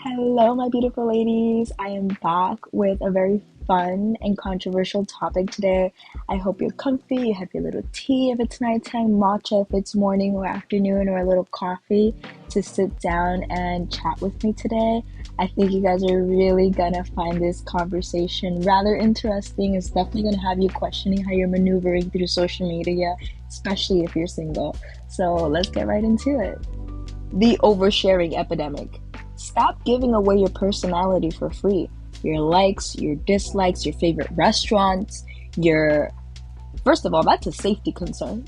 Hello, my beautiful ladies. I am back with a very fun and controversial topic today. I hope you're comfy, you have your little tea if it's nighttime, matcha if it's morning or afternoon, or a little coffee to sit down and chat with me today. I think you guys are really gonna find this conversation rather interesting. It's definitely gonna have you questioning how you're maneuvering through social media, especially if you're single. So let's get right into it. The oversharing epidemic. Stop giving away your personality for free. Your likes, your dislikes, your favorite restaurants, your... First of all, that's a safety concern.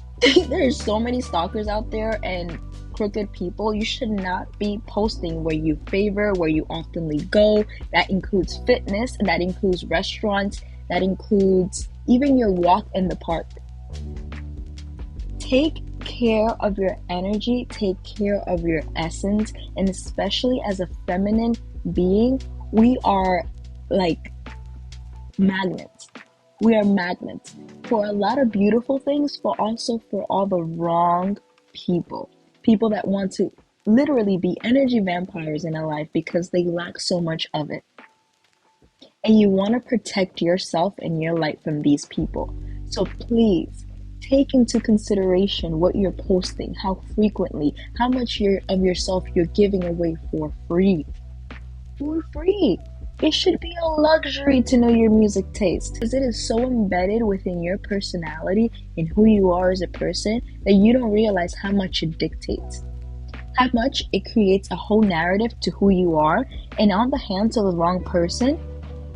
There are so many stalkers out there and crooked people. You should not be posting where you favor, where you oftenly go. That includes fitness, and that includes restaurants, that includes even your walk in the park. Take care of your energy, take care of your essence, and especially as a feminine being, we are like magnets. We are magnets for a lot of beautiful things, but also for all the wrong people. People that want to literally be energy vampires in our life because they lack so much of it. And you want to protect yourself and your light from these people. So please, take into consideration what you're posting, how frequently, how much of yourself you're giving away for free. For free. It should be a luxury to know your music taste because it is so embedded within your personality and who you are as a person that you don't realize how much it dictates. How much it creates a whole narrative to who you are, and on the hands of the wrong person,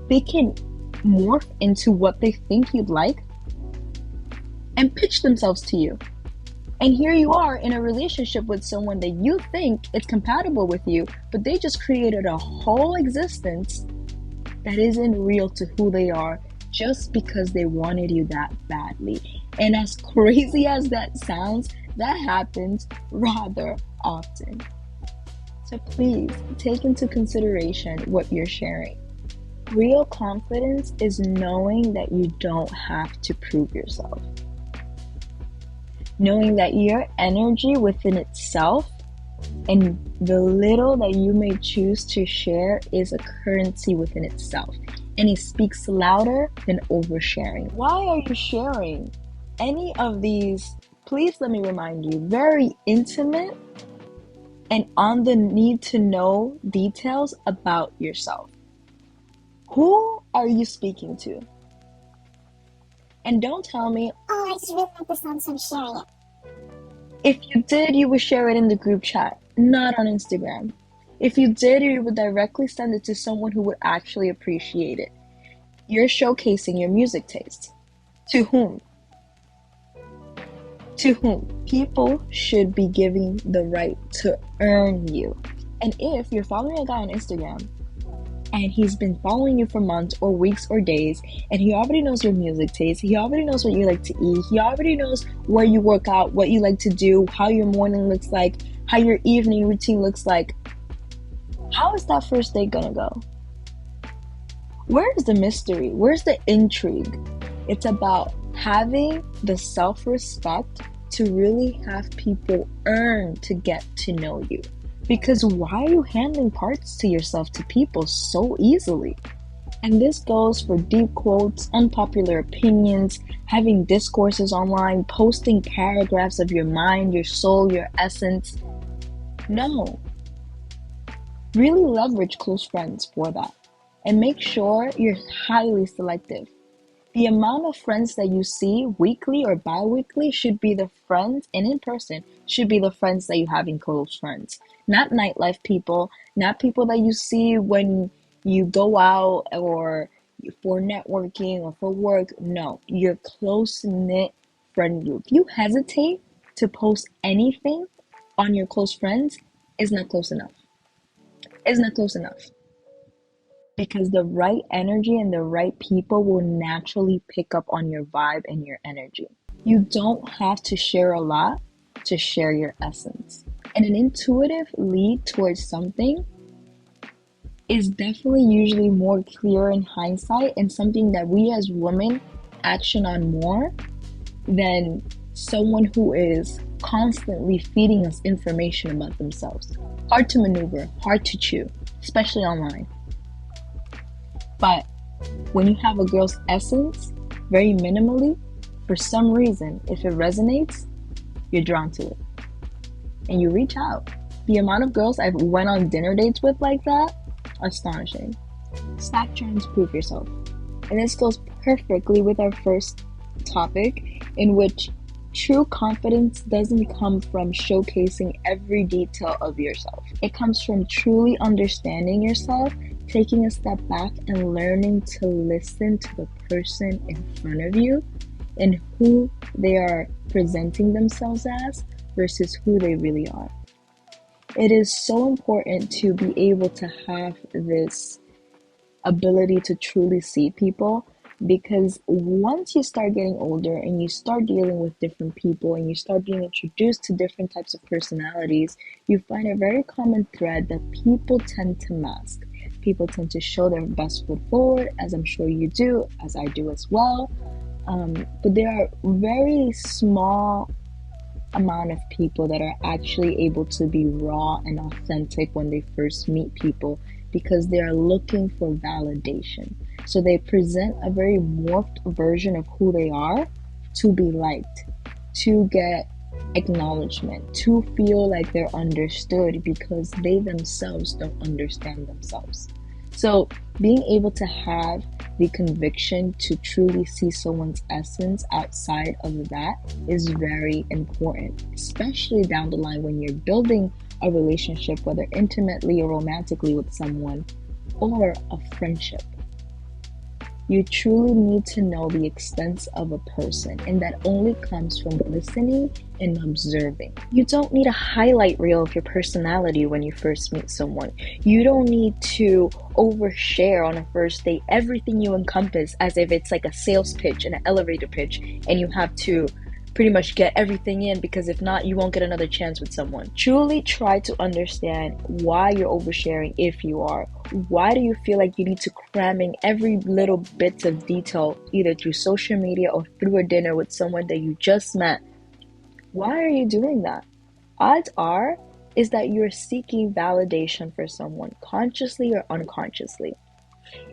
they can morph into what they think you'd like and pitch themselves to you. And here you are in a relationship with someone that you think is compatible with you, but they just created a whole existence that isn't real to who they are just because they wanted you that badly. And as crazy as that sounds, that happens rather often. So please take into consideration what you're sharing. Real confidence is knowing that you don't have to prove yourself. Knowing that your energy within itself and the little that you may choose to share is a currency within itself. And it speaks louder than oversharing. Why are you sharing any of these, please let me remind you, very intimate and on the need to know details about yourself? Who are you speaking to? And don't tell me, oh, I just really like this song, so I'm sharing it. If you did, you would share it in the group chat, not on Instagram. If you did, you would directly send it to someone who would actually appreciate it. You're showcasing your music taste. To whom? To whom? People should be giving the right to earn you. And if you're following a guy on Instagram, and he's been following you for months or weeks or days, and he already knows your music taste, he already knows what you like to eat, he already knows where you work out, what you like to do, how your morning looks like, how your evening routine looks like, how is that first date gonna go? Where's the mystery? Where's the intrigue? It's about having the self-respect to really have people earn to get to know you. Because why are you handing parts to yourself to people so easily? And this goes for deep quotes, unpopular opinions, having discourses online, posting paragraphs of your mind, your soul, your essence. No. Really leverage close friends for that. And make sure you're highly selective. The amount of friends that you see weekly or bi-weekly should be the friends, and in person, should be the friends that you have in close friends. Not nightlife people, not people that you see when you go out or for networking or for work. No, your close-knit friend group. You hesitate to post anything on your close friends is not close enough. It's not close enough. Because the right energy and the right people will naturally pick up on your vibe and your energy. You don't have to share a lot to share your essence. And an intuitive lead towards something is definitely usually more clear in hindsight and something that we as women action on more than someone who is constantly feeding us information about themselves. Hard to maneuver, hard to chew. especially online. But when you have a girl's essence, very minimally, for some reason, if it resonates, you're drawn to it. And you reach out. The amount of girls I've went on dinner dates with like that, astonishing. Stop trying to prove yourself. And this goes perfectly with our first topic, in which true confidence doesn't come from showcasing every detail of yourself. It comes from truly understanding yourself, taking a step back and learning to listen to the person in front of you and who they are presenting themselves as versus who they really are. It is so important to be able to have this ability to truly see people, because once you start getting older and you start dealing with different people and you start being introduced to different types of personalities, you find a very common thread that people tend to mask. People tend to show their best foot forward, as I'm sure you do, as I do as well. But there are very small amount of people that are actually able to be raw and authentic when they first meet people, because they are looking for validation. So they present a very morphed version of who they are to be liked, to get acknowledgement, to feel like they're understood, because they themselves don't understand themselves. So being able to have the conviction to truly see someone's essence outside of that is very important, especially down the line when you're building a relationship, whether intimately or romantically with someone, or a friendship. You truly need to know the extent of a person, and that only comes from listening and observing. You don't need a highlight reel of your personality when you first meet someone. You don't need to overshare on a first date everything you encompass as if it's like a sales pitch and an elevator pitch, and you have to pretty much get everything in, because if not, you won't get another chance with someone. Truly try to understand why you're oversharing, if you are. Why do you feel like you need to cram in every little bit of detail, either through social media or through a dinner with someone that you just met? Why are you doing that? Odds are is that you're seeking validation for someone, consciously or unconsciously.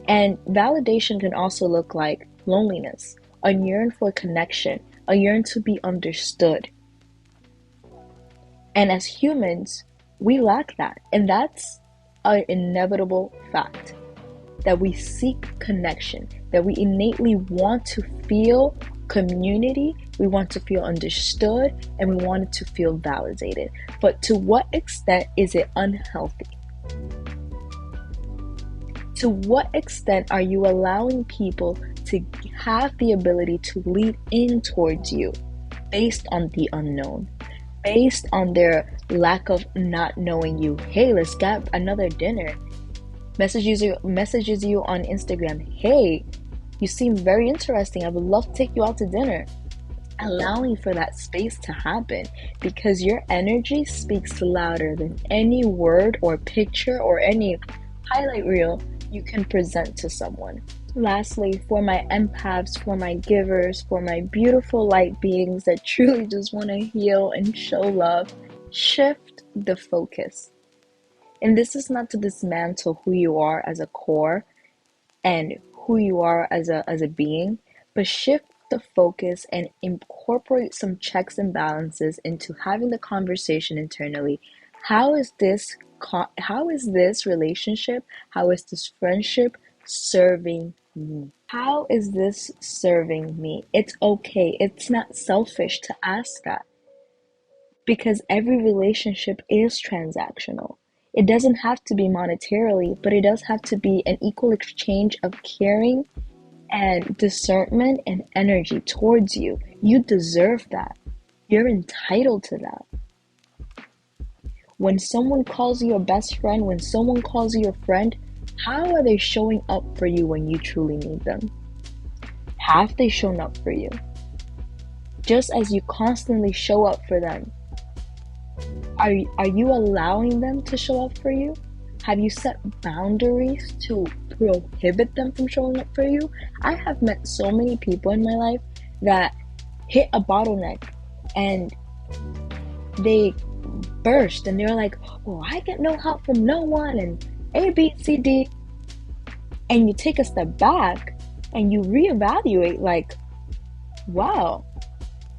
And validation can also look like loneliness, a yearn for connection, a yearn to be understood. And as humans, we lack that. And that's an inevitable fact, that we seek connection, that we innately want to feel community, we want to feel understood, and we want to feel validated. But to what extent is it unhealthy? To what extent are you allowing people to have the ability to lead in towards you based on the unknown, based on their lack of not knowing you? Hey, let's get another dinner. Messages you on Instagram. Hey, you seem very interesting. I would love to take you out to dinner. Allowing for that space to happen, because your energy speaks louder than any word or picture or any highlight reel you can present to someone. Lastly, for my empaths, for my givers, for my beautiful light beings that truly just want to heal and show love, shift the focus. And this is not to dismantle who you are as a core and who you are as a being, but shift the focus and incorporate some checks and balances into having the conversation internally. How is this relationship, how is this friendship serving me? How is this serving me? It's okay. It's not selfish to ask that, because every relationship is transactional. It doesn't have to be monetarily, but it does have to be an equal exchange of caring and discernment and energy towards you. You deserve that. You're entitled to that. When someone calls you a best friend, when someone calls you a friend, how are they showing up for you when you truly need them? Have they shown up for you? Just as you constantly show up for them, are you allowing them to show up for you? Have you set boundaries to prohibit them from showing up for you? I have met so many people in my life that hit a bottleneck and they burst, and they're like, well, I get no help from no one, and A, B, C, D, and you take a step back and you reevaluate, like, wow,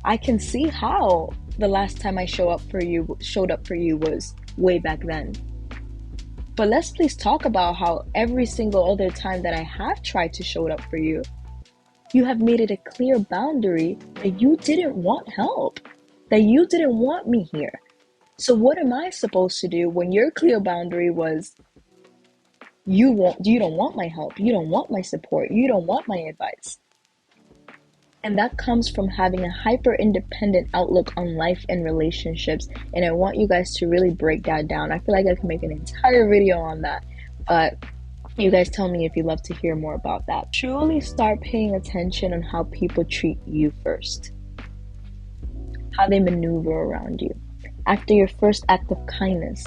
I can see how the last time I showed up for you was way back then. But let's please talk about how every single other time that I have tried to show up for you, you have made it a clear boundary that you didn't want help, that you didn't want me here. So what am I supposed to do when your clear boundary was you don't want my help, you don't want my support, you don't want my advice? And that comes from having a hyper independent outlook on life and relationships. And I want you guys to really break that down. I feel like I can make an entire video on that. But you guys tell me if you'd love to hear more about that. Truly start paying attention on how people treat you first, how they maneuver around you. After your first act of kindness,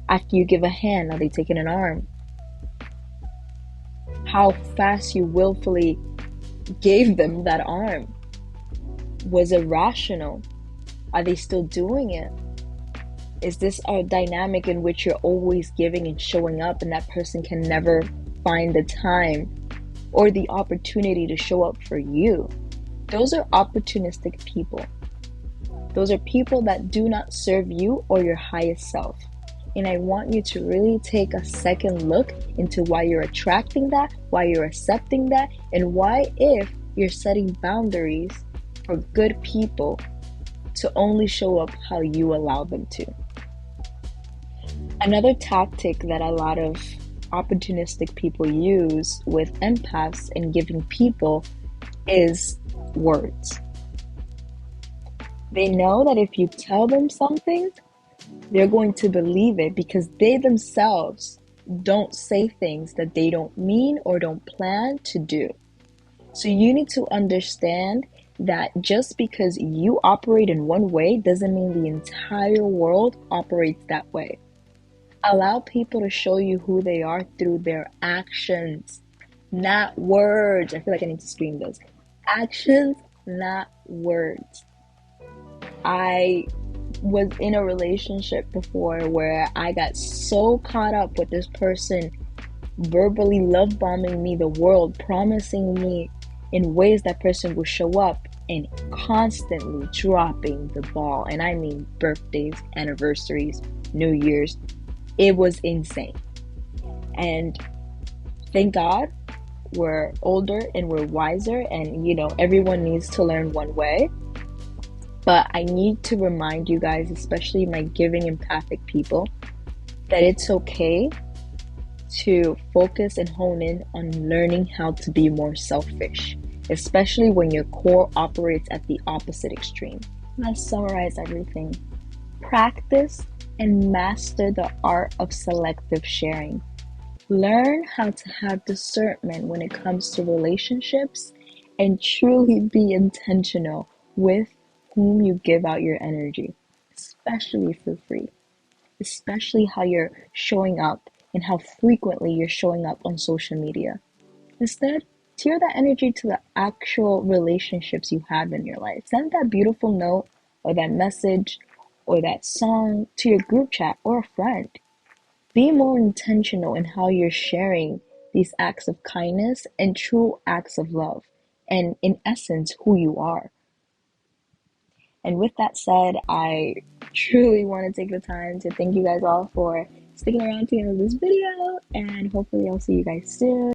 after you give a hand, are they taking an arm? How fast you willfully gave them that arm. Was it rational? Are they still doing it? Is this a dynamic in which you're always giving and showing up and that person can never find the time or the opportunity to show up for you? Those are opportunistic people. Those are people that do not serve you or your highest self. And I want you to really take a second look into why you're attracting that, why you're accepting that, and why, if you're setting boundaries for good people, to only show up how you allow them to. Another tactic that a lot of opportunistic people use with empaths and giving people is words. They know that if you tell them something, they're going to believe it because they themselves don't say things that they don't mean or don't plan to do. So you need to understand that just because you operate in one way doesn't mean the entire world operates that way. Allow people to show you who they are through their actions, not words. I feel like I need to scream this. Actions, not words. I was in a relationship before where I got so caught up with this person verbally love bombing me the world, promising me in ways that person will show up, and constantly dropping the ball. And I mean birthdays, anniversaries, New Year's. It was insane. And thank God we're older and we're wiser, and everyone needs to learn one way. But I need to remind you guys, especially my giving empathic people, that it's okay to focus and hone in on learning how to be more selfish, especially when your core operates at the opposite extreme. Let's summarize everything. Practice and master the art of selective sharing. Learn how to have discernment when it comes to relationships and truly be intentional with whom you give out your energy, especially for free, especially how you're showing up and how frequently you're showing up on social media. Instead, steer that energy to the actual relationships you have in your life. Send that beautiful note or that message or that song to your group chat or a friend. Be more intentional in how you're sharing these acts of kindness and true acts of love, and in essence, who you are. And with that said, I truly want to take the time to thank you guys all for sticking around to the end of this video, and hopefully I'll see you guys soon.